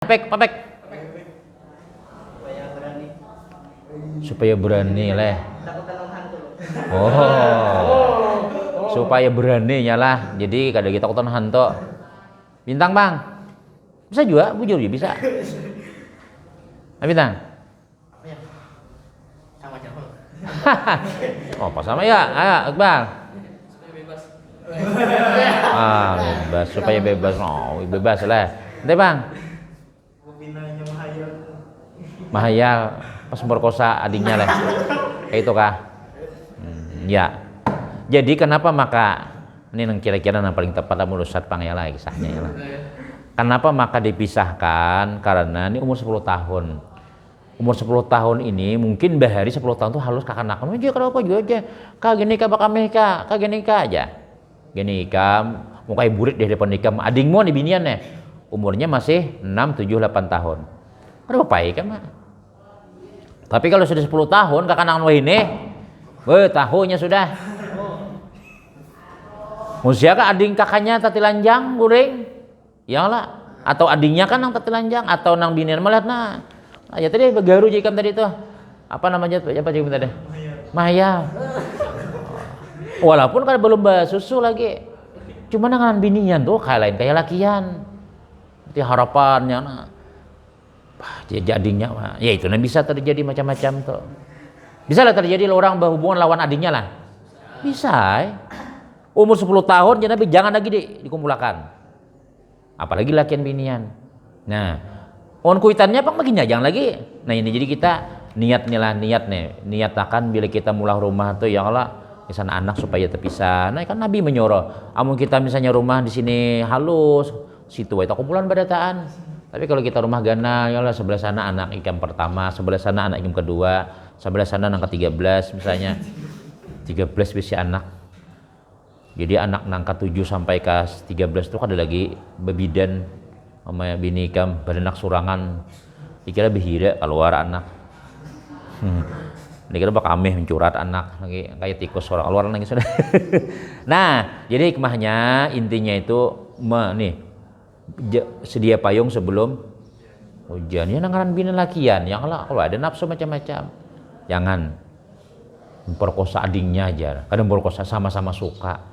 Papek. Supaya berani leh. Supaya beraninya lah. Jadi kadang kita takutan hantu. Bintang bang. Bisa juga, bujur juga bisa. Bintang. Sama aja. Oh, apa sama ya? Ayo, Iqbal. Bebas supaya bebas. Oh, bebas lah. Nanti bang. Mahaya pas merkosa adiknya lah. Kayak itu kah? Ya. Jadi kenapa maka ini yang kira-kira yang paling tepat menurut Ustaz Pang ya lah kisahnya ya lah. Kenapa maka dipisahkan? Karena ini umur 10 tahun. Umur 10 tahun ini mungkin bahari 10 tahun tuh halus kakanak-kakanak aja kenapa juga aja. Kak gini kak bakal kak gini kak aja. Gini kak mau kayak burit deh depan nikah adingmu nih binian nih. Umurnya masih 6, 7, 8 tahun. Ada apa ya kan mah? Tapi kalau sudah 10 tahun kakanak wah ini tahunnya sudah. Musia kak ading kakaknya tati lanjang guring. Ya lah. Atau adingnya kan yang tati lanjang atau nang binian malah nah. Ya tadi begaru jikam tadi tuh. Apa namanya tuh? Apa jikam tadi? Maya. Walaupun kan belum susu lagi. Cuma dengan binian tuh kayak lain kayak lakian. Itu harapannya nah. Jadinya mah. Ya itu nah bisa terjadi macam-macam tuh. Bisa lah terjadi orang berhubungan lawan adiknya lah. Bisa. Umur 10 tahun jadi jangan lagi dikumpulkan. Apalagi lakian binian. Nah, on kuitannya apa begini jangan lagi. Nah ini jadi kita niat akan bila kita mulai rumah tuh ya Allah misalnya anak supaya terpisah. Nah kan Nabi menyuruh amun kita misalnya rumah di sini halus situ itu kumpulan badataan. Tapi kalau kita rumah gana ya Allah sebelah sana anak ikam pertama, sebelah sana anak ikam kedua, sebelah sana anak ke-13 misalnya. 13 bisa anak. Jadi anak nangka 7 sampai ke 13 itu kan ada lagi bebidan sama bini ikam beranak surangan dikira behira keluar anak dikira bakal ameh mencurat anak lagi kayak tikus orang keluar lagi sudah. Nah jadi hikmahnya intinya itu sedia payung sebelum hujan ya nangaran bini lakian yang kalau ada nafsu macam-macam jangan memperkosa adingnya aja kadang memperkosa sama-sama suka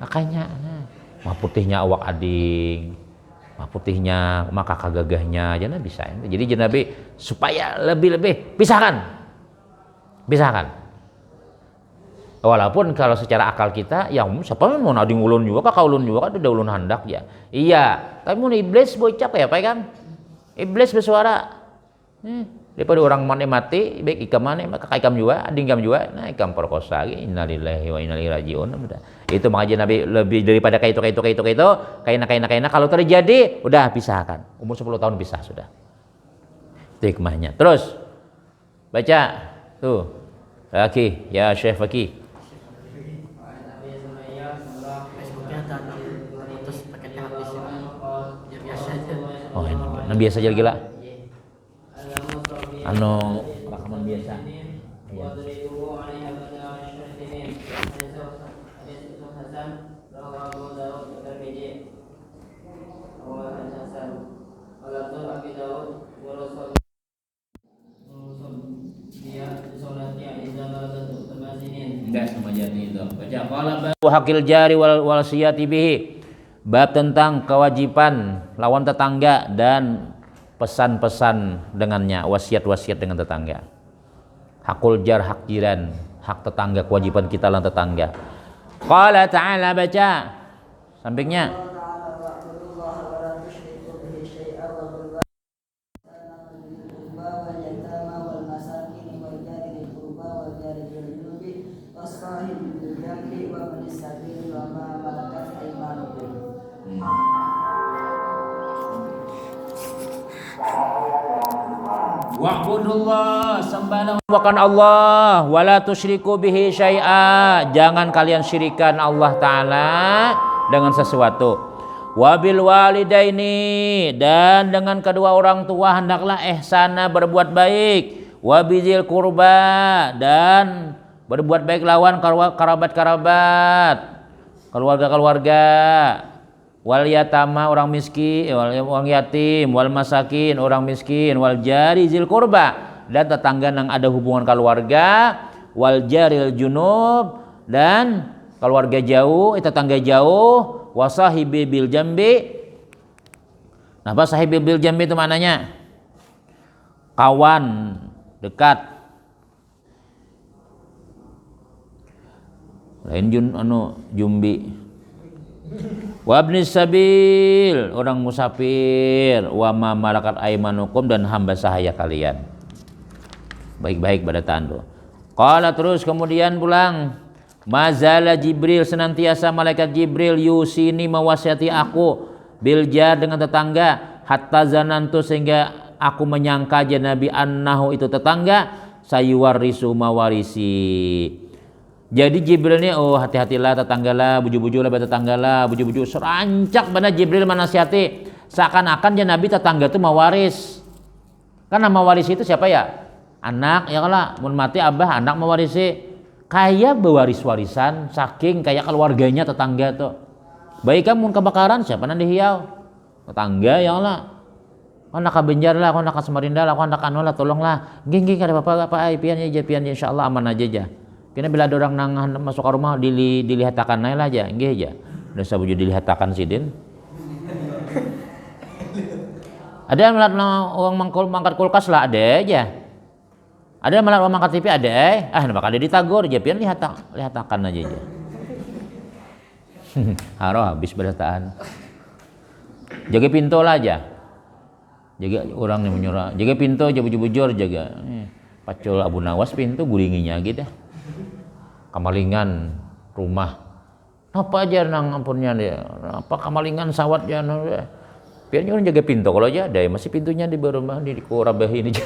kakaknya mah putihnya awak ading mah putihnya mah kakak gagahnya jangan bisa jadi Nabi supaya lebih pisahkan walaupun kalau secara akal kita ya siapa mau ading ulun juga kakak ulun juga kan udah ulun handak ya iya tapi mau iblis bocap ya apa kan iblis bersuara daripada orang mana mati baik ikam mana kakak ikam juga ading ikam juga nah ikam perkosa innalillahi wa inna ilaihi rajiun itu makanya Nabi lebih daripada kayak itu kayak kalau terjadi udah pisahkan umur 10 tahun pisah sudah itu hikmahnya terus baca tuh lagi ya Syekh Fakih oh ini biasa aja gila rekaman biasa ya. Enggak sama jadi itu baca qala hakil jari wal siyati bihi bab tentang kewajiban lawan tetangga dan pesan-pesan dengannya wasiat-wasiat dengan tetangga hakul jar hak jiran hak tetangga kewajiban kita lawan tetangga qala ta'ala baca sampingnya wa'budullah sembahlah Allah wala tusyriku bihi syai'a jangan kalian syirikan Allah Ta'ala dengan sesuatu wabil walidaini dan dengan kedua orang tua hendaklah ihsana berbuat baik wabizil kurba dan berbuat baik lawan kerabat-kerabat keluarga-keluarga wal yatama orang miskin, orang yatim, wal masakin orang miskin, wal jari zil qurba dan tetangga yang ada hubungan keluarga, wal jaril junub dan keluarga jauh, tetangga jauh, wasahibi bil jambi. Nah, apa sahibi bil jambi itu maknanya? Kawan dekat. Lain jumbi. Wa ibnis sabil orang musafir, wa ma malakat aimanukum dan hamba sahaya kalian. Baik-baik pada tando. Qala terus kemudian pulang, mazala Jibril senantiasa malaikat Jibril yusini mewasiati aku bil jar dengan tetangga hatta zanantu sehingga aku menyangka aja Nabi annahu itu tetangga sayuwarisu mawarisi. Jadi Jibril ini hati-hatilah tetanggalah, buju-buju lah tetanggalah, buju-buju serancak benar Jibril menasihati seakan-akan ya Nabi tetangga itu mewaris. Karena mewaris itu siapa ya? Anak ya kalau mun mati abah anak mewarisi. Kayak bewaris-warisan saking kayak keluarganya tetangga tuh. Baik kamu kebakaran siapa nanti hiau? Tetangga ya Allah. Kau nak benjar lah, kau nak semarinda lah, kau nak anu lah, tolonglah. Geng kada apa-apa pian insyaallah aman aja aja. Kena bila ada orang nang masuk ke rumah dilihatakan naik aja, nggih aja. Udah sabuju dilihatakan sidin. Ada yang melihat orang mangkat kulkas lah ada aja. Ada yang melihat orang mangkat TV ada bakal ada ditagur aja pian lihatakan aja. Haro habis berataan. Jaga pintu lah aja. Jaga orang yang menyuruh. Jaga pintu aja bujur-bujur jaga. Pacul Abu Nawas pintu gulinginya gitu dah. Kamalingan rumah. Apa aja nang ampunnya dia. Apa kamalingan sawat ya. Biar orang jaga pintu kalau aja ada masih pintunya di rumah di kurabahin aja.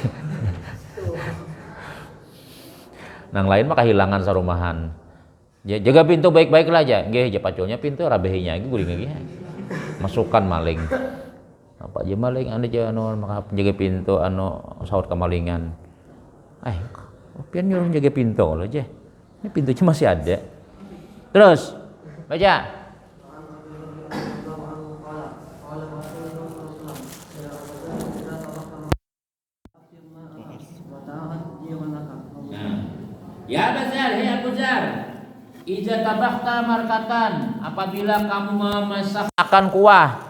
Nang lain mah kehilangan sarumahan. Jaga pintu baik-baik lah aja. Nggih, aja paculnya pintu rabehinya iki guring lagi. Masukkan maling. Apa aja maling anu aja anu maka jaga pintu anu saut kamalingan. Pian nyuruh jaga pintu lo aja. Ini pintunya masih ada. Terus baca. Ya Abu Zar, iza tabakta markatan, apabila kamu memasakkan kuah,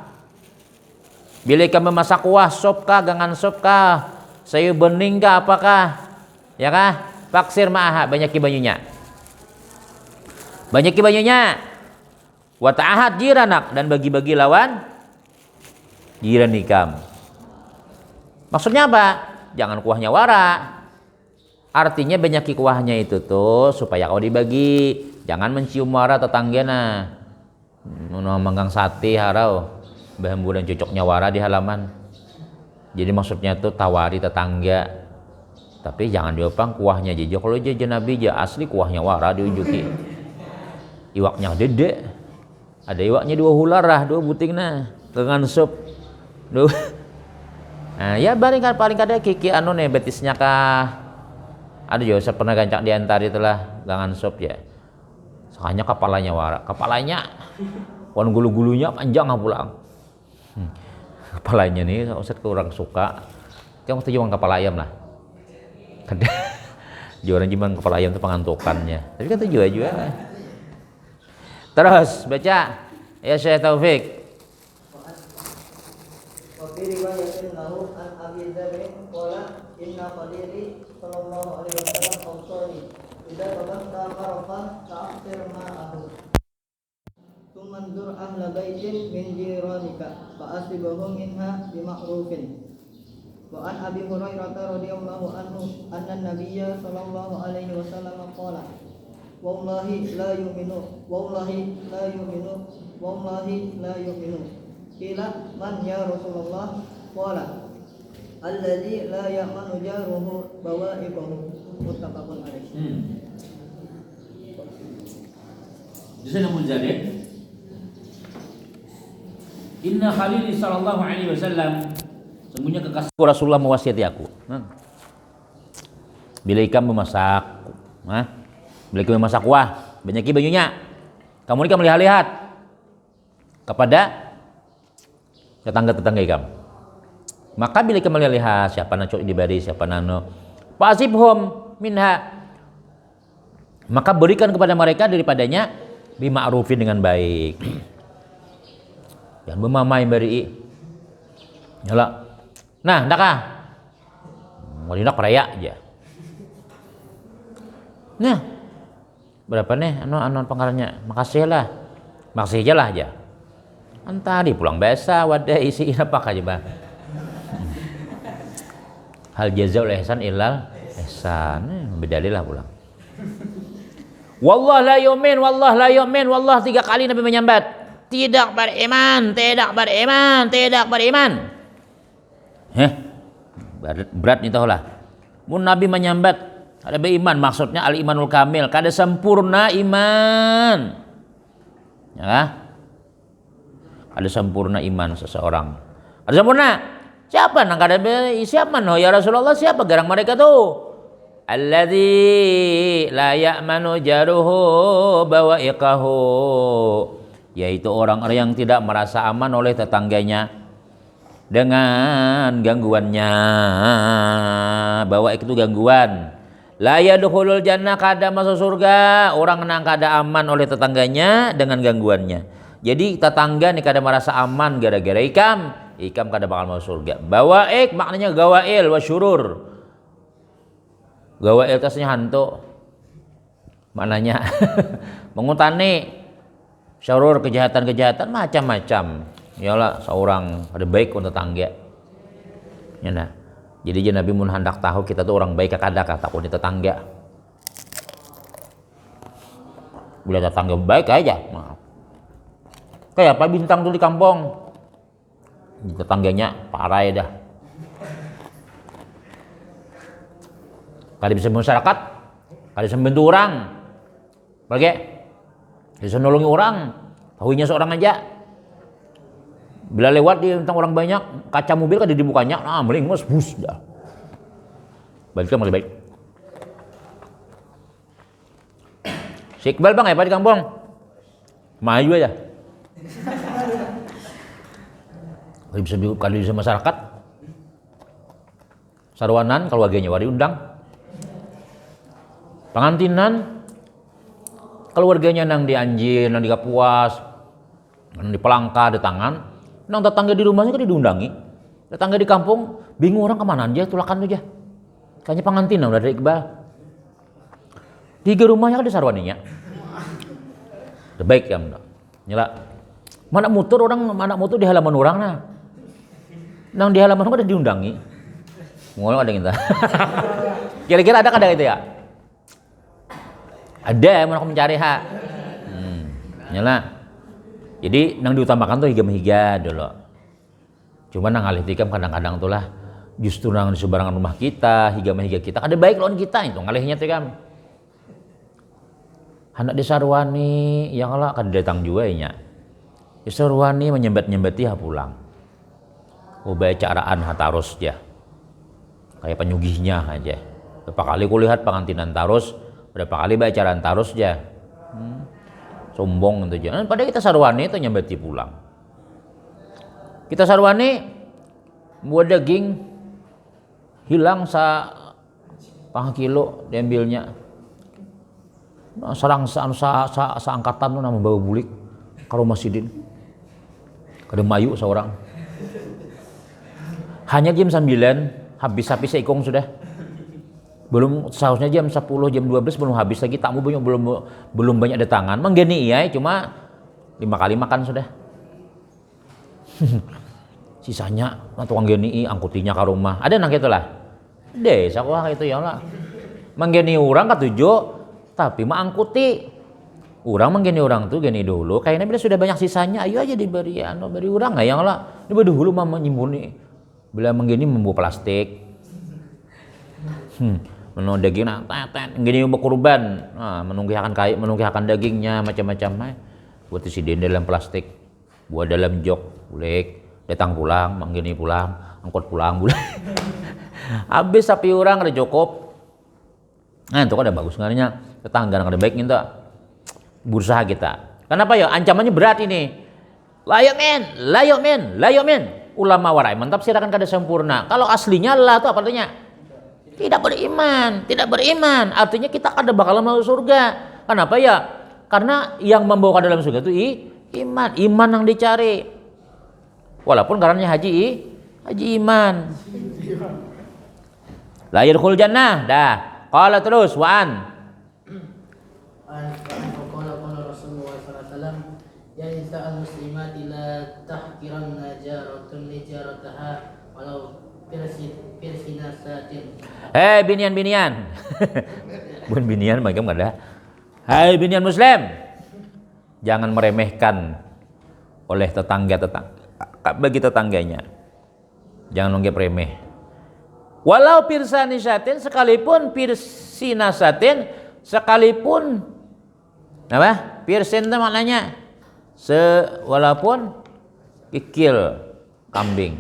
bila kamu memasak kuah, sop kah, gangan sop kah, sayur bening kah, apakah, ya kah, faksir ma'aha, banyaki banyunya, wa ta'ahad jiranak, dan bagi-bagi lawan jiran ikam. Maksudnya apa? Jangan kuahnya wara. Artinya banyak kuahnya itu tuh supaya kau dibagi, jangan mencium wara tetanggana. Manggang sate harau, bambu dan cocoknya wara di halaman. Jadi maksudnya tuh tawari tetangga. Tapi jangan diopang kuahnya aja. Kalau aja Nabi aja asli kuahnya wara diunjuki. Iwaknya gede. Ada iwaknya 2 hularah, 2 butingna dengan sup. Nah, ya paling kada kiki anu nih betisnya kah. Ada juga saya pernah gancak di antara itulah gangan sop ya. Soalnya kepalanya wara, kepalanya wan gulu-gulunya panjang pulang. Kepalanya nih Ustaz kurang suka. Kamu tuh cuma kepala ayam lah. Kada jualan cuma kepala ayam itu pengantukannya. Tapi kan tuh juga. Terus baca ya Syekh Taufik. Inna Khalili sallallahu alaihi wasallam qawsani idza tabaqta marafan ta'khir ma'ahu thumma anzur ahla baitin min jiranika fa asibahum minha bima'rufin wa an Abi Hurairah radhiyallahu anhu anna nabiyya sallallahu alaihi wasallam qala wallahi la yu'minu qila man ya Rasulullah qala alladzi la ya'manu jaruhu bawa'iqahu muttafaqun alaih. Di sana Munzalid Inna Khalili sallallahu alaihi wasallam sesungguhnya kekasih Rasulullah mewasiati aku. Bila kamu memasak, bila kamu memasak kuah, banyaki banyunya. Kamu ini lihat kepada tetangga-tetangga ikam. Maka bila ikam melihat siapa nacok di baris, siapa nano, fasibhum minha, maka berikan kepada mereka daripadanya bima'rufin dengan baik. Jangan memamai bari. Nyala. Nah, ndakah? Mau dinak raya aja. Nah, berapa nih anu pangkalannya? Makasih lah. Makasih aja lah aja. Entah di pulang biasa wadah isi apa aja bah. Hal jazaul ihsan ilal ihsan. Bedalil lah pulang. Wallah la yu'min, wallah la yu'min, wallah 3 kali Nabi menyambat. Tidak beriman, tidak beriman, tidak beriman. Berat nih tahulah. Mun Nabi menyambat ada beriman, maksudnya al imanul kamil, kada sempurna iman. Ya. Ada sempurna iman seseorang. Ada sempurna. Siapa nang kada siapa no ya Rasulullah, siapa garang mereka tuh? Alladzi la ya'manu jaruhu bawa'iqahu, yaitu orang-orang yang tidak merasa aman oleh tetangganya dengan gangguannya. Bawa'iq itu gangguan. La yadkhulul jannah, kada masuk surga orang nang kada aman oleh tetangganya dengan gangguannya. Jadi tetangga nih kada merasa aman gara-gara ikam kada bakal masuk surga. Bawa'iq maknanya gawail wa syurur. Gawail tasnya hantu. Maknanya mengutani syurur, kejahatan-kejahatan macam-macam. Yalah seorang ada baik untuk tetangga. Ya nah. Jadi Nabi mun hendak tahu kita tuh orang baik kada takut di tetangga. Bila tetangga baik aja. Nah. Kayak apa bintang tuh di kampung. Di tetangganya parah ya dah. Kada bisa masyarakat, kada bisa membantu orang. Bagi bisa nolongi orang, tahunya seorang aja. Bila lewat di tentang orang banyak, kaca mobil kada dibukanya, meling mas bus dah. Baliknya malah baik. Si Iqbal bang apa di kampung? Maju aja. Kalau bisa masyarakat, sarwanan keluarganya wari undang. Pengantinan keluarganya nang di Anjir, nang di Kapuas, nang di Pelangka, di Tangan, nang tetangga di rumahnya kan diundangi. Tetangga di kampung bingung orang kemana aja, tulakan aja. Kayaknya pengantinan udah dari Iqbal. 3 rumahnya kan di sarwaninya. Udah baik ya, nyala. Mana motor di halaman orang nah. Nang di halaman orang ada diundangi. Ngomong ada kita. Kira-kira ada kada itu ya? Ada yang mau mencari hak. Nyala. Jadi nang diutamakan tuh higa-higa dulu. Cuma nang alih tikam kadang-kadang tuh lah justru nang di sebarangan rumah kita, higa-higa kita kada baik lawan kita itu ngalihnya tikam. Anak di sarwani yang lah kada datang juga nya. Di sarwani menyembat-nyembati ha pulang. Ubah caraan ha tarus aja. Kayak penyugihnya aja. Berapa kali kulihat pengantinan tarus, berapa kali bacaraan tarus aja. Sombong gitu aja. Padahal kita sarwani itu nyembati pulang. Kita sarwani buat daging hilang pang kilo diambilnya. Nah, seangkatan tuh nama bawa bulik karo Masjidin. Kada mayu seorang. Hanya jam 9 habis seikong sudah. Belum seharusnya jam 10, jam 12 belum habis lagi, tamu belum banyak datangan. Menggeni iya, cuma 5 kali makan sudah. Sisanya tukang geni angkutinya ke rumah. Ada nang gitu lah. Desa kok itu ya lah. Menggeni orang ketujuh, tapi mangkuti. Orang menggeni orang tuh geni dulu. Kayaknya bila sudah banyak sisanya, ayo aja diberi beri orang nggak yang lah. Ini dulu mama nyimbuni. Bila menggeni membawa plastik. Menunggu daging gini mau kurban, menunggihakan dagingnya macam-macam. Buat isi dalam plastik, buat dalam jok, bulik, datang pulang, menggini pulang, angkut pulang, bulik. Habis sapi orang ada cukup. Nah itu kan ada bagus sebenarnya, tetangga ada baik gitu. Berusaha kita. Kenapa ya? Ancamannya berat ini. La yu'min. Ulama warai mentafsirkan kada sempurna. Kalau aslinya la itu apa artinya? Tidak beriman. Artinya kita kada bakal masuk surga. Kenapa ya? Karena yang membawa ke dalam surga itu iman yang dicari. Walaupun karenanya haji iman. La yadkhul jannah. Dah. Qala terus wa'an. Qala Rasulullah sallallahu alaihi wasallam ya nisa'al muslimati la tahqiranna jaratun lijarataha walau firsina satin. Binian. Bukan binian, macam enggak ada. Hai binian muslim. Jangan meremehkan oleh bagi tetangganya. Jangan anggap remeh. Walau pirsanisatin sekalipun pirsinasatin sekalipun apa? Pirsin itu maknanya walaupun kikil kambing.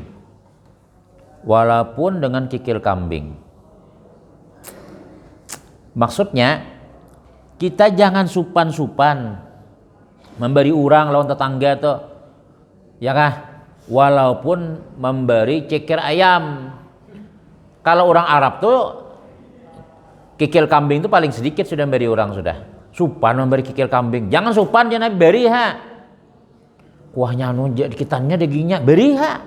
Walaupun dengan kikil kambing. Maksudnya kita jangan supan-supan memberi orang lawan tetangga tuh. Ya kah? Walaupun memberi ceker ayam. Kalau orang Arab tuh kikil kambing itu paling sedikit sudah memberi orang sudah. Supan memberi kikil kambing. Jangan supan jangan beri ha. Kuahnya anu dikitannya dagingnya beri ha.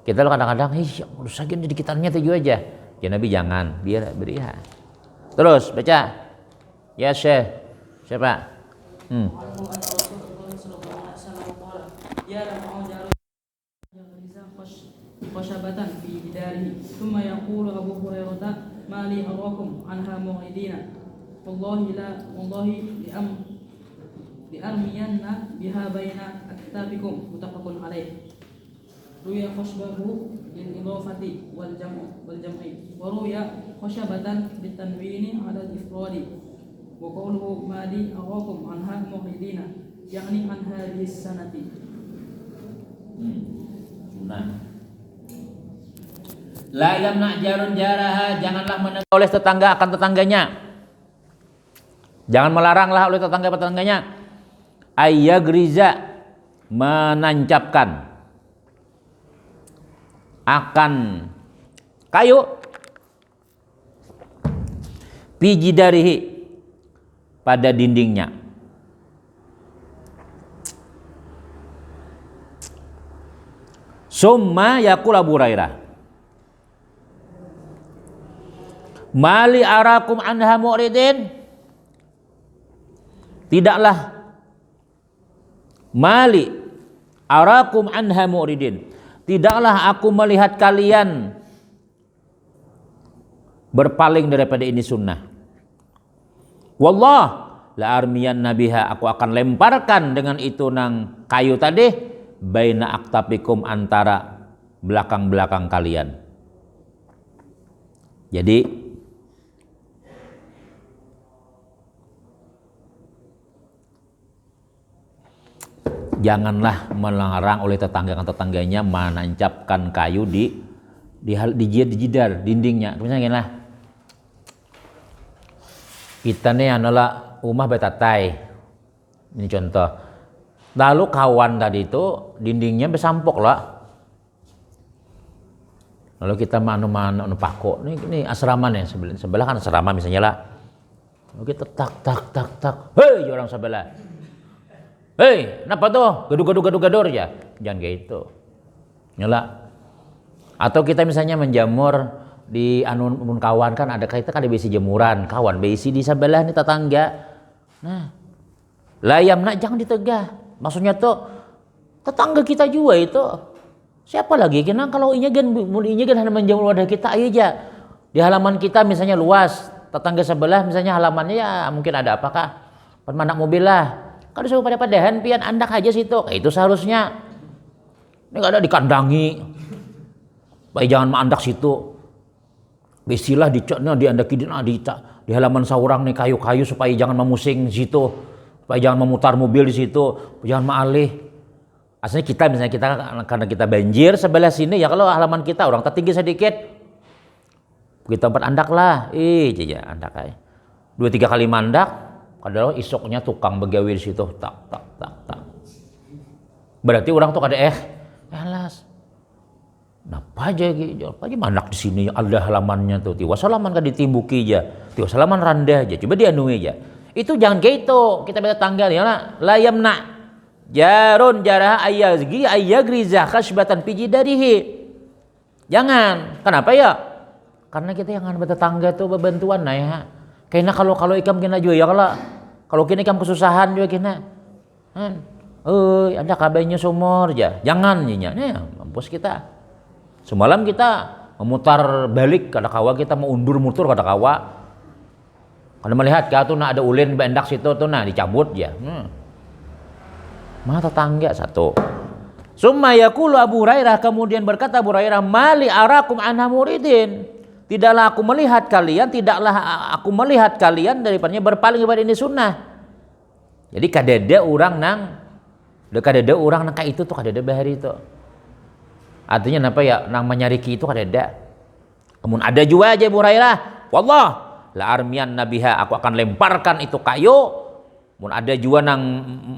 Kita lo kadang-kadang udah di dikitannya tujuh aja. Ya Nabi jangan, biar beri ha. Terus baca. Ya Syekh. Siapa? Khashabatan fi jidarihi thumma yaqulu Abu Hurairah ma li arakum anha mu'idina wallahi li armiyanna biha baina aktabikum muttafaqun alaih. Ruya khashbahu lil idafati wal jam'i wa ruya khashabatan bitanwini ala al-ifradi wa qawluhu ma li arakum anha mu'idina yakni an hadhihi sanati. La yamna jarun jaraha, janganlah menegur oleh tetangga akan tetangganya. Jangan melaranglah oleh tetangganya. Ayyagriza, menancapkan akan kayu pijidarihi pada dindingnya. Summa yaqul Abu Hurairah Mali arakum anha mu'ridin. Tidaklah Mali arakum anha mu'ridin. Tidaklah aku melihat kalian berpaling daripada ini sunnah. Wallah la armiyan nabiha, aku akan lemparkan dengan itu nang kayu tadi baina aktapikum, antara belakang-belakang kalian. Jadi janganlah melarang oleh tetangganya menancapkan kayu di jidar dindingnya. Misalnya lah, kita nih adalah rumah betatai, ini contoh. Lalu kawan tadi itu dindingnya besampok lah. Lalu kita manu pako, ini asrama nih, sebelah kan asrama misalnya lah. Lalu kita tak, hei orang sebelah. Hei, kenapa tuh? Gaduh ya. Jangan kayak gitu. Nyala. Atau kita misalnya menjamur di anun kawan kan ada besi jemuran, kawan besi di sebelah nih tetangga. Nah, layam nak jangan ditegah. Maksudnya tuh tetangga kita juga itu. Siapa lagi? Karena kalau inya kan hanya menjamur wadah kita aja. Di halaman kita misalnya luas, tetangga sebelah misalnya halamannya ya mungkin ada apakah? Permanak mobil lah. Kalau suruh pada padahan pian andak aja situ, itu seharusnya. Ini nggak ada dikandangi. Baik jangan mandak situ. Besilah dicatnya diandaki di halaman saurang nih kayu-kayu supaya jangan memusing situ, supaya jangan memutar mobil di situ, jangan maalih. Aslinya kita misalnya karena kita banjir sebelah sini ya kalau halaman kita orang tertinggi sedikit, kita tempat andak lah, andak aja. 2-3 kali mandak. Padahal isoknya tukang begawi di situ, tak. Berarti orang tuh kada alas. Napa aja manak di sini ada halamannya tuh. Tiwas halaman kada ditimbuki aja. Tiwas halaman randah aja. Coba dianui aja. Itu jangan kayak itu. Kita beda tanggal ya lah. La yamna jarun jarah ayagri khasbatan piji darihi. Jangan. Kenapa ya? Karena kita yang beda tangga tuh berbantuan nah ya. Karena kalau ikam kena juga ya kalau kena ikam kesusahan juga kena. Ada kabarnya sumur aja. Jangan nyinya. Nih mampus kita. Semalam kita memutar balik kada kawa, kita mau undur mutur kada kawa. Kada melihat tuh ada ulin bendak situ tuh dicabut ya. Mah tetangga satu. Summa yaqulu Abu Hurairah, kemudian berkata Abu Hurairah, mali arakum anha muridin. Tidaklah aku melihat kalian daripadanya berpaling kepada ini sunnah. Jadi kadada orang nang kayak itu tuh kadada bahari itu. Artinya apa ya? Nang menyariki itu kadada. Kemudian ada juga aja Abu Hurairah, wallah la armian nabiha, aku akan lemparkan itu kayu. Kemudian ada juga nang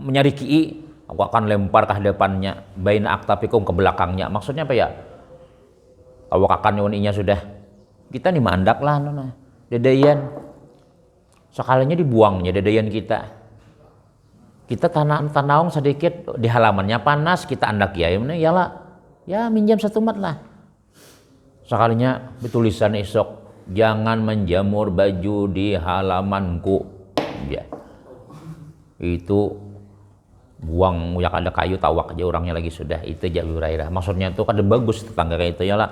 menyariki, aku akan lempar ke hadapannya, baina aktafikum, ke belakangnya. Maksudnya apa ya? Awak akan nyoninya sudah. Kita nih mandak lah nona. Dedayan. Sekalinya dibuangnya dedayan kita. Kita tanahong sedikit di halamannya panas, kita andak ya iyalah. Ya minjam satu mat lah. Sekalinya bertulisan esok, jangan menjamur baju di halamanku. Ya. Itu buang yang ada kayu tawak aja orangnya lagi sudah. Itu aja Abu Hurairah. Maksudnya tuh kada bagus tetangga kayak itu ya lah.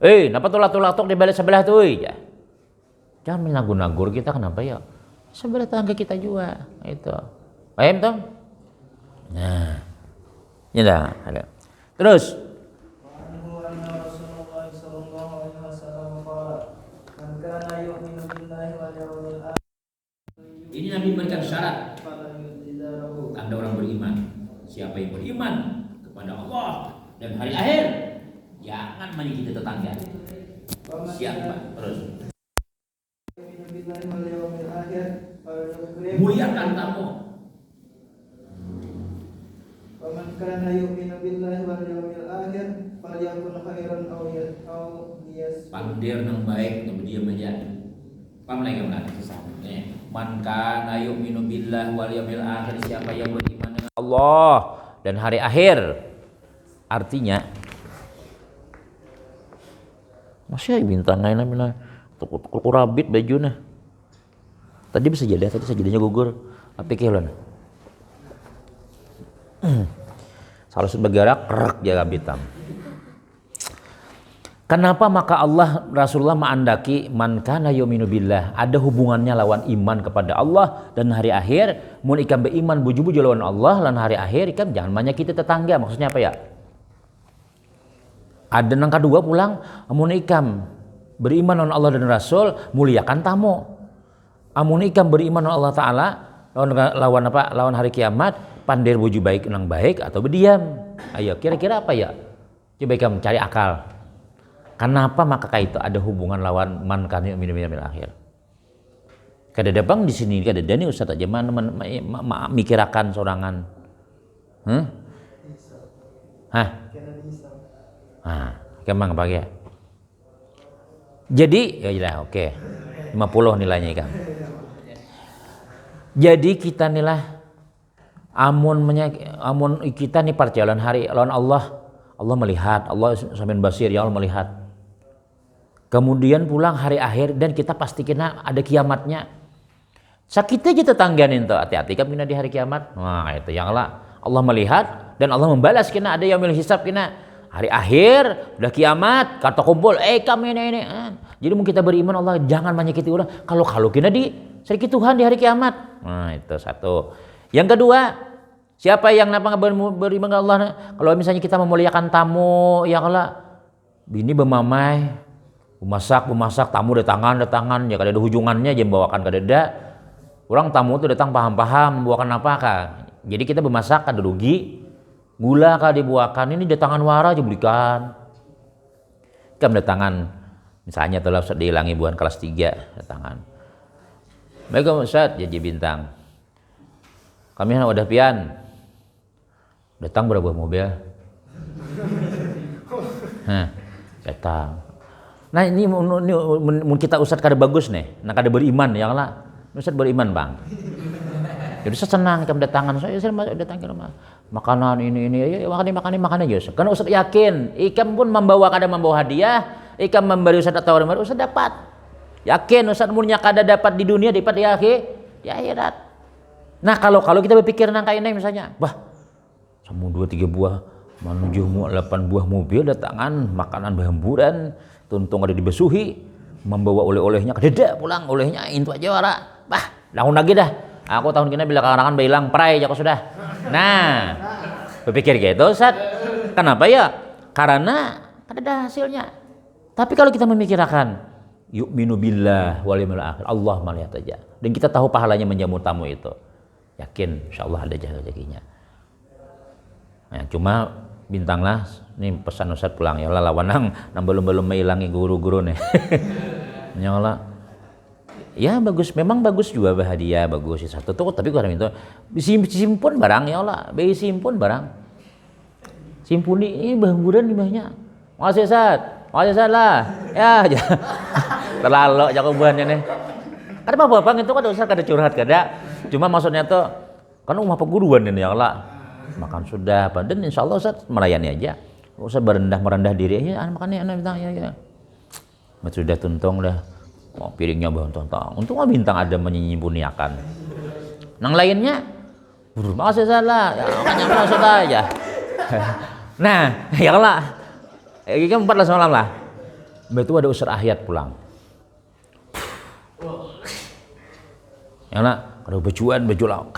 Napa tuh latuk-latuk di balik sebelah tuh ya. Jangan menagur-nagur kita, kenapa ya? Sebelah tetangga kita juga itu. Paham toh? Nah. Ya dah, ada. Terus ini Nabi memberikan syarat tanda orang beriman. Siapa yang beriman kepada Allah dan hari akhir, jangan menyakiti tetangga. Siapa? Terus muliakan tamu. Faman kana yu'minu billahi wal yawmil akhir falyakun khairan aw liyasmut. Pandir nang baik nang diam aja. Paham lagi mana? Nih, man kana yu'minu billahi wal yawmil akhir, siapa yang beriman dengan Allah dan hari akhir. Artinya masya bintang lain namanya kurabit bajuna. Tadi bisa jadi, tadi sajadahnya gugur. Tapi kelon. Salah bergerak kerak jaga bitam. Kenapa maka Allah Rasulullah mengandaki man kana yu'minu billah, ada hubungannya lawan iman kepada Allah dan hari akhir. Mun ikam beriman buju-buju lawan Allah dan hari akhir, ikam jangan menyakiti tetangga. Maksudnya apa ya? Ada nang kedua pulang, mun ikam beriman lawan Allah dan Rasul, muliakan tamu. Amun ikam beriman lawan Allah Taala, lawan apa? Lawan hari kiamat, pandir buju baik nang baik atau berdiam. Ayo kira-kira apa ya? Coba ikam cari akal. Kenapa maka itu ada hubungan lawan man kana yu'minu bil akhir? Kada bang di sini kada dani ustaz aja mana mikirakan sorangan. Hah? Kemang apa ya? Jadi ya oke. 50 nilainya kan. Jadi kita nilah amun kita nih perjalanan hari lawan Allah melihat, Allah sampean basir ya Allah melihat. Kemudian pulang hari akhir dan kita pasti kena ada kiamatnya. Sakit aja tetangganin tuh, hati-hati kan kena di hari kiamat. Nah itu yang Allah melihat dan Allah membalas kena ada yaumil hisab kena. Hari akhir udah kiamat kata kumpul kami ini. Jadi mau kita beriman Allah jangan menyakiti orang. Kalau kena di sedikit Tuhan di hari kiamat. Nah itu satu. Yang kedua, siapa yang beriman ke Allah? Kalau misalnya kita memuliakan tamu, ya Allah, bini bermamai, memasak, tamu datangan, ya kada ada hujungannya, jangan bawakan kada ada. Orang tamu itu datang paham-paham, membawakan apa kah? Jadi kita bermasak kada rugi. Gula kah dibuakan, ini datangan wara aja belikan. Kam datangan, misalnya telah dihilangi buan kelas 3 datangan. Baik Ustaz, jadi bintang. Kami wadah pian. Datang berapa mobil? Nah, datang. Nah ini mun kita Ustaz kada bagus nih, nah kada beriman ya lah. Ustaz beriman bang. Jadi Ustaz senang ikam datangan, saya datang ke rumah. Makanan ini ya makan aja. Karena Ustaz yakin, ikam pun kada membawa hadiah, ikam memberi Ustaz atau orang baru Ustaz dapat. Yakin Ustaz murnya kada dapat di dunia dapat di akhirat. Nah kalau kita berpikir nangka ini misalnya, wah, sama 2-3 buah, menuju 8 buah mobil datangan, makanan berhamburan, tuntung ada dibesuhi, membawa oleh-olehnya kededa pulang, olehnya itu aja wara. Bah, tahun lagi dah. Aku tahun kini bila karangan bilang pray aku sudah. Nah, berpikir gitu Ustaz. Kenapa ya? Karena ada hasilnya. Tapi kalau kita memikirkan yu'minu billah wal yawmil akhir, Allah melihat aja. Dan kita tahu pahalanya menjamu tamu itu. Yakin insyaallah ada rezekinya. Nah, cuma bintanglah ini pesan Ustaz pulang ya lah lawanang belum menghilangi guru-guru nih. Nyala. Ya bagus, memang bagus juga hadiah bagus satu tuh, tapi kalau itu disimpan barang ya Allah, simpun barang. Simpuni ini bahamburan di banyak. Makasih Ustaz lah. Ya aja. Terlalu jawabannya nih. Ada apa-apa itu kan Ustaz kada curhat kada. Cuma maksudnya tuh kan rumah perguruan ini ya Allah. Makan sudah, dan insyaallah Ustaz melayani aja. Ustaz merendah diri aja, makannya anak bintang ya. Sudah tuntung dah. Oh, piringnya bantang. Untung bintang ada menyimpuniakan. Nang lainnya, makasih salah. Ya, makanya masuk aja. Nah, ya lah. Ini kan 14 malam lah. Betul ada Ustaz Ahyat pulang. Ya lah, kalau baju lah.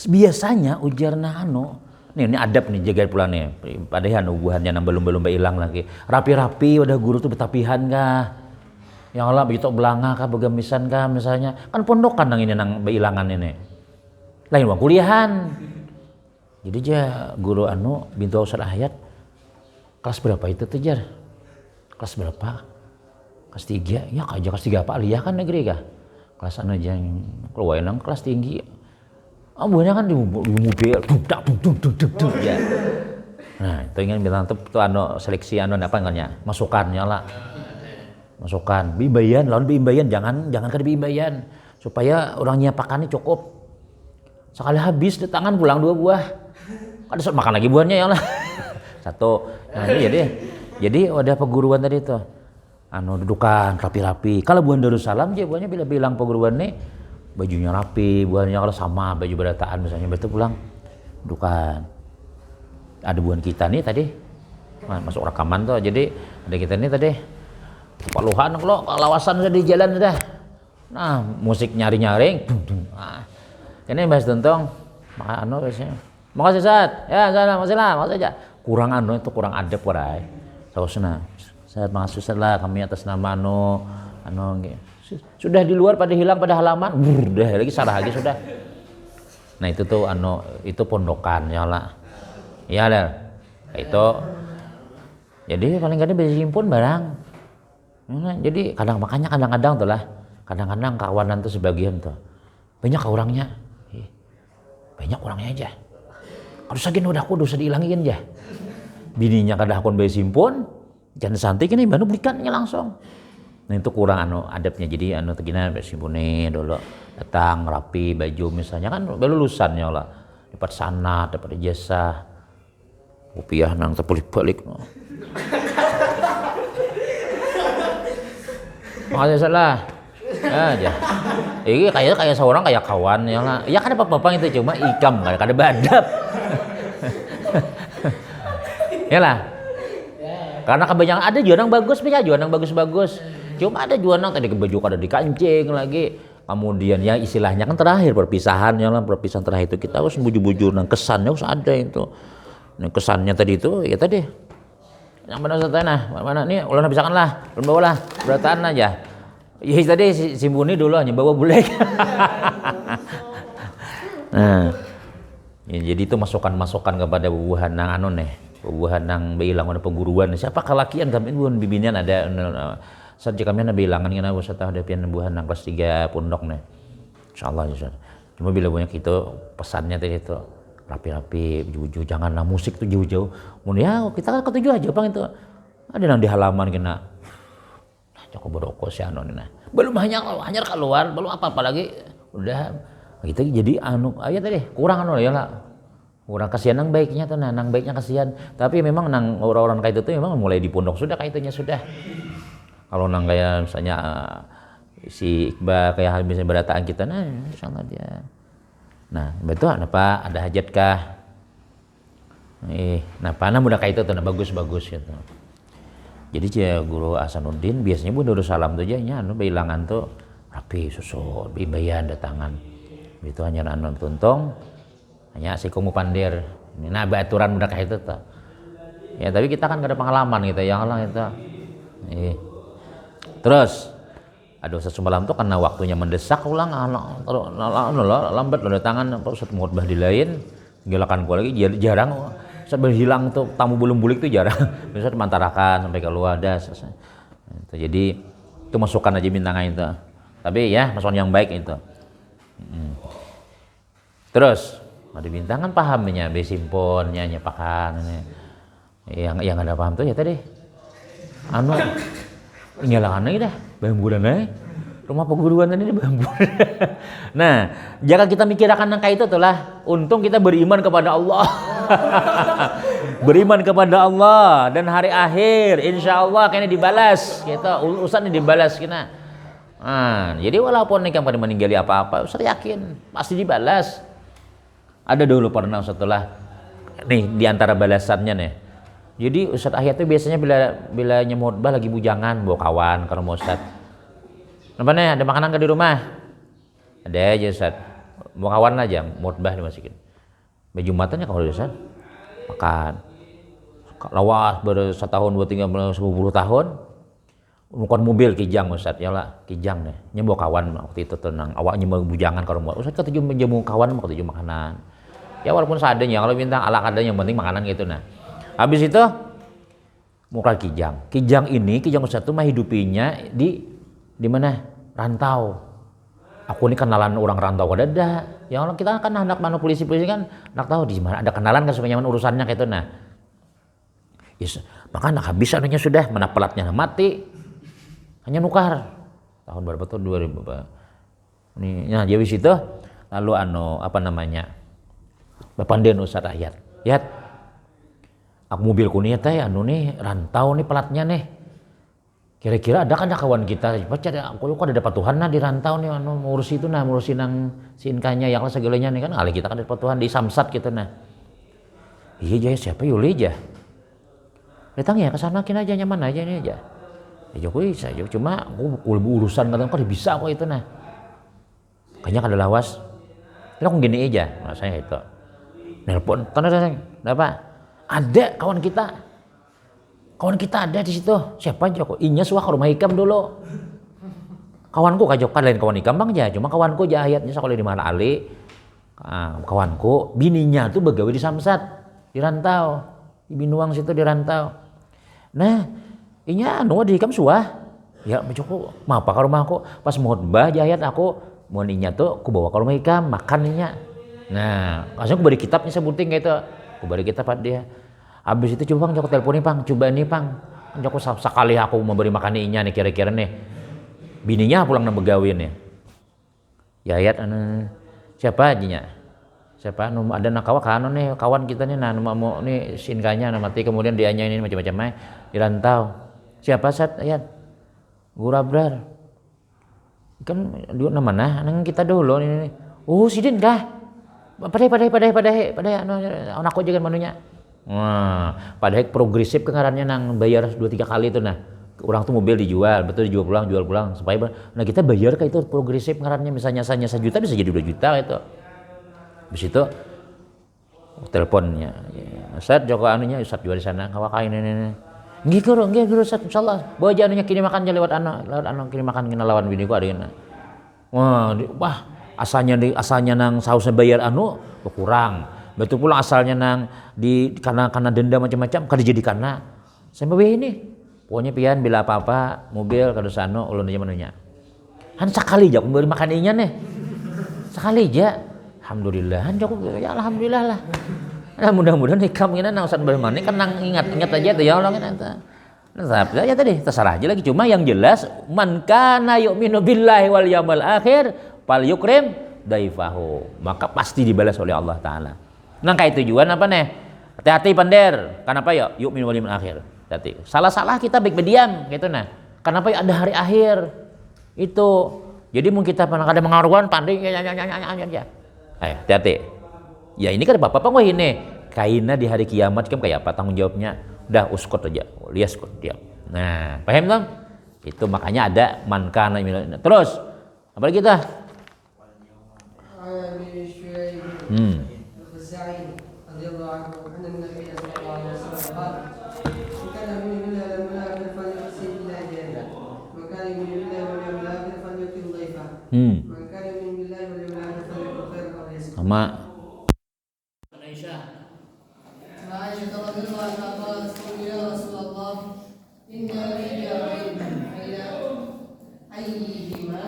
Biasanya ujarna ini adab nih jaga pulang nih. Padahal ubuhannya belum hilang lagi. Rapi-rapi udah guru tuh betapihan kah? Yang Allah begitu belanga kah begemisan kah misalnya kan pondokan nang beilangan ini lain bang kuliahan jadi aja guru bintu Ustaz Ahyat kelas berapa itu tuh jar kelas berapa kelas 3 ya aja kelas 3 apa aliyah kan negeri kah kelas aja yang keluar nang kelas tinggi buahnya kan di mobil duk ya nah itu ingin bilang tuh seleksi apa namanya masukannya lah masukkan bimbayan lawan bimbayan jangan kada bimbayan supaya orangnya pakannya cukup sekali habis di tangan pulang 2 buah ada makan lagi buahnya ya lah 1 nah jadi ada perguruan tadi tuh dudukan rapi-rapi kalau buah Darussalam aja buahnya bila bilang perguruan nih bajunya rapi buahnya kalau sama baju berataan misalnya betul pulang dudukan ada buah kita nih tadi masuk rekaman tuh jadi ada kita nih tadi Paluhan lo lawasan udah di jalan udah. Nah, musik nyaring. Nah, ini bahas tentang biasanya. Makasih Ustaz. Ya, makasih aja. Kurang itu kurang adab warai. Sausna. Ustaz makasih Ustaz lah kami atas nama sudah di luar pada hilang pada halaman. Udah lagi salah lagi sudah. Nah, itu tuh itu pondokan ya lah. Iya lah. Itu jadi paling kadang bisa simpun barang. Jadi kadang-kadang tuh lah kadang-kadang kawanan tuh sebagian tuh banyak orangnya aja harus lagi udah kudus dihilangin aja bininya kadang akun bayi simpun jangan santai kini baru belikannya langsung nah itu kurang adabnya jadi tegina bayi simpunnya dulu datang rapi baju misalnya kan lulusannya lah dapat sanad dapat ijazah rupiah nang terpulik-pulik Makasih salah. Ya aja. Ini kayak seorang kayak kawan ya lah. Ya kan apa-apa itu cuma ikam kan kada badap. Ya lah. Karena kebanyakan ada jualan bagus punya jualan bagus-bagus. Cuma ada jualan tadi baju kada dikancing lagi. Kemudian ya istilahnya kan terakhir perpisahan ya lah perpisahan terakhir itu kita harus bujur-bujur nang kesannya harus ada itu. Nah kesannya tadi itu ya tadi yang benar mana nih ulang pisahkan lah belum bawa lah berataan aja ya tadi simpuni dulu hanya bawa bulek. Nah ya, jadi itu masukan kepada bubuhan nang bubuhan nang bilang ada pengguruan siapa kalakian kami bubuhan bibinian ada saat kami ada bilangan ngana usah tahu ada pian bubuhan nang kelas 3 pondok nih insyaallah ya cuma bila banyak itu pesannya tadi itu rapi-rapi, jauh-jauh, janganlah musik tuh jauh-jauh. Ya kita kan ketujuh aja bang itu. Ada yang di halaman kena. Nah, cukup berokok sih anu nah. Belum hanya keluar, belum apa-apa lagi. Udah gitu jadi anu aja tadi kurang anu ya lah. Kurang kasihan nang baiknya tuh, nang baiknya kasihan. Tapi memang nang orang-orang kayak itu tuh memang mulai di pondok sudah kayak itunya sudah. Kalau nang kayak misalnya si Iqbal kayak misalnya berataan kita, nah insyaallah dia. Nah, betul apa ada hajat kah? Nah, panah mudah kayak itu tuh nah, bagus-bagus gitu. Jadi ya Guru Hasanuddin biasanya pun udah salam tuh aja nya anu bilangan tuh rapi susun, bibayan datangan. Itu hanya anu tuntong hanya si kamu pandir. Nah, aturan mudah kayak itu tuh. Ya, tapi kita kan gak ada pengalaman gitu yang lah itu. Terus ada Ustaz semalam tuh karena waktunya mendesak ulang lambat lo datangan Ustaz khotbah di lain gelakan gua lagi jarang Ustaz berhilang tuh tamu belum bulik tuh jarang Ustaz mantarakan sampai keluar dah jadi itu masukan aja bintangnya itu tapi ya masukan yang baik itu terus ada bintangan pahamnya besimponnya nyepakan yang ada paham tuh ya tadi anu nyalakan aja dah bambu dan rumah perguruan tadi bambu. Nah, jangan kita mikirkan angka itu itulah. Untung kita beriman kepada Allah. Beriman kepada Allah dan hari akhir, insya Allah kayaknya dibalas. Kita Ustaz ini dibalas kita. Nah, jadi walaupun nikah pada meninggali apa-apa, Ustaz yakin pasti dibalas. Ada dulu pernah setelah nih diantara balasannya nih. Jadi Ustaz Ahyat itu biasanya bila nyemotbah lagi bujangan bawa kawan ke rumah Ustaz. Apa nih ada makanan di rumah? Ada aja Ustaz. Bawa kawan aja motbah dimasukin. Jumatannya kalau Ustaz makan. Lawas bersetahun 2 3 10 tahun. Bukan mobil kijang Ustaz ya lah kijang nih. Bawa kawan waktu itu tenang. Awaknya mau bujangan ke rumah. Ustaz ketujuh menjamu kawan mau ketujuh makanan. Ya walaupun seadanya kalau bintang ala kadanya yang penting makanan gitu nah. Habis itu muka kijang. Kijang Ustaz itu mah hidupinya di mana? Rantau. Aku ini kenalan orang rantau kada ada. Ya Allah kita kan anak mana polisi kan nak tahu di mana ada kenalan kan supaya nyaman urusannya kayak itu nah. Yes, maka nak habis anunya sudah mana pelatnya mati. Hanya nukar. Tahun berapa tuh 2000 ini nah jadi situ lalu apa namanya? Bapandeun Ustaz Ahyat. Yat aku mobilku nih teh nih rantau nih pelatnya nih kira-kira ada kan kawan kita baca aku kok ada patuhan nah di rantau nih ngurus itu nah ngurusin nang si inkanya yang segalanya nih kan kali kita kan ada patuhan di Samsat gitu nah iya aja siapa Yuli aja datang ya ke sana kina aja nyaman aja ini aja ya Jokowi saya cuma aku urusan kadang kok bisa kok itu nah kayaknya kada lawas ini aku gini aja rasanya itu nelpon tanda apa ada kawan kita ada di situ siapa Joko Inya suah ke rumah Hikam dulu kawanku kajokan lain kawan Hikam bang aja cuma kawanku aja ayatnya sekolah di mana Ali kawanku bininya tuh begawe di Samsat di rantau di Binuang situ di rantau nah Inya di Hikam suah ya Joko mau apa ke rumahku pas khotbah jahit aku mau Inya tuh aku bawa ke rumah Hikam makan Inya nah langsung aku beri kitabnya sebutin kayak itu aku beri kitab dia habis itu coba Joko teleponin Pang coba nih Pang Joko sekali aku mau beri makan Inya nih kira-kira nih bininya pulang nang begawe nih ya ayat siapa ajinya siapa ada kawan nih kawan kita nih nah mau nih sinkanya mati kemudian dianya ini macam-macam di rantau siapa Sat ayat Guru Abrar kan dia mana nang kita dulu ini oh sidin kah pada anakku jangan manunya wah pada progresif kengarannya nang bayar 2-3 kali itu nah orang tuh mobil dijual betul jual pulang supaya nah kita bayar kayak itu progresif ngarannya misalnya 1 juta bisa jadi 2 juta itu habis itu teleponnya Ustaz Joko anunya Ustaz jual di sana kawakain ini nggih guru Ustaz insyaallah bawa aja anunya kirim makan lewat anak kirim makan kena lawan bini ku ada wah asalnya nang sausnya bayar berkurang betul pula asalnya nang karena denda macam-macam kada jadi karena sampai ini pokoknya pian bila apa-apa mobil kada sano ulun aja manunya han sekali aja aku beri makan inya nih sekali aja Alhamdulillah, cukup ya alhamdulillah lah. Nah, mudah-mudahan nikah mungkin Ustaz Barmani kan ingat aja tuh ya Allah kan. Nah, ya tadi terserah aja lagi, cuma yang jelas man kana yu'minu billahi wal yawmil akhir falyukrim daifahu, maka pasti dibalas oleh Allah taala. Nah, kayak tujuan apa nih? Hati-hati pander. Kenapa ya? Yu'minu wal yawmil akhir. Hati. Salah-salah kita baik berdiam gitu nah. Kenapa ya ada hari akhir? Itu. Jadi mungkin kita kadang mengaruhan pandai ya. Hati-hati. Ya ini kan bapak wah ini kainnya di hari kiamat kan kayak apa tanggung jawabnya? Udah uskut aja, lias kut diam. Nah, paham dong? Itu makanya ada man kana. Terus apa lagi kita? Sama Aisyah radhiyallahu anha ya Rasulullah inna rijalain ila ayyihima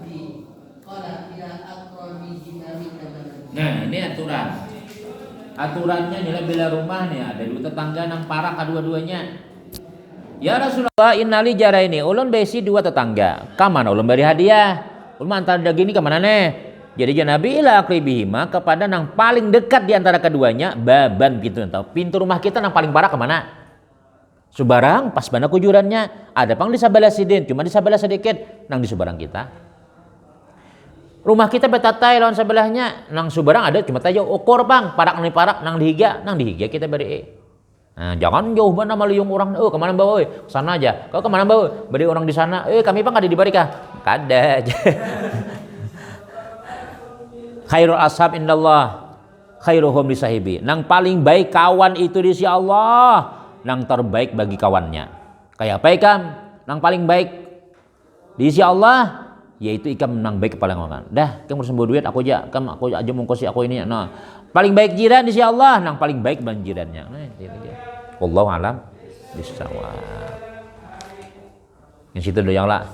bi qala ila aqrabihima minka. Nah, ini aturan. Aturannya adalah bila rumah nih ada dua tetangga nang parah kedua-duanya. Ya Rasulullah innali jaraini ulun besi dua tetangga. Kamana ulun beri hadiah? Ulun antar daging ini kemana nih? Jadi Nabi ila akribihima kepada nang paling dekat di antara keduanya baban pintu rumah kita nang paling parah kemana? Subarang pas bana kujurannya ada pang di sabelah sidin cuma di sabelah sedikit nang di subarang kita. Rumah kita betatai lawan sebelahnya nang subarang ada cuma tayo ukur pang parak nang dihiga kita beri. Nah, jangan jauh banget sama liung orang. Kemana bawa? Sana aja. Kau kemana bawa? Beri orang di sana. Kami pang ada di barikah? Kada aja. Khairul ashab indallah khairuhum li sahibi. Nang paling baik kawan itu di sisi Allah, nang terbaik bagi kawannya. Kayak apa ikam? Nang paling baik di sisi Allah yaitu ikam nang baik kepala kawan. Dah, kamu harus duit aku aja, aku aja mengkosi aku ini. Nah, paling baik jiran di sisi Allah, nang paling baik bagi jirannya. Nah, itu aja. Wallahu alam bisawab. Yang situ doang lah.